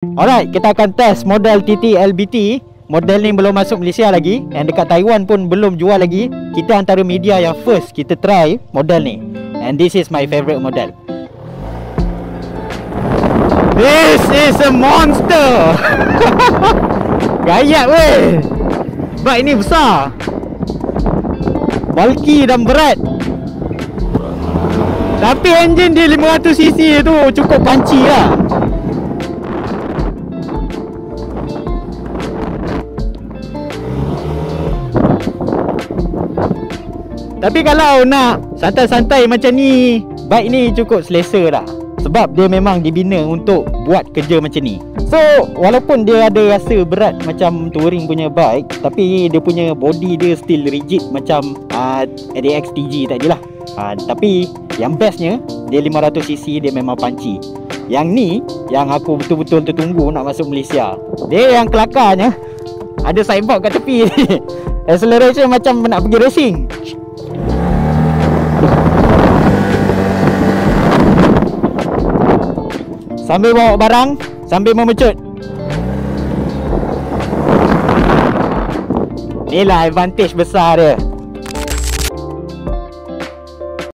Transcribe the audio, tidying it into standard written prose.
Alright, kita akan test model TT LBT. Model ni belum masuk Malaysia lagi, and dekat Taiwan pun belum jual lagi. Kita antara media yang first kita try model ni, and this is my favorite model. This is a monster. Gayat weh. Bike ni besar, bulky dan berat. Tapi enjin dia 500cc tu cukup punchy lah. Tapi kalau nak santai-santai macam ni, bike ni cukup selesa dah. Sebab dia memang dibina untuk buat kerja macam ni. So, walaupun dia ada rasa berat macam touring punya bike, tapi dia punya body dia still rigid macam ADX TG tadi lah. Tapi yang bestnya, dia 500cc, dia memang punchy. Yang ni, yang aku betul-betul tertunggu nak masuk Malaysia. Dia yang kelakarnya, ada sideboard kat tepi. Acceleration macam nak pergi racing. Sambil bawa barang, sambil memecut. Inilah advantage besar dia.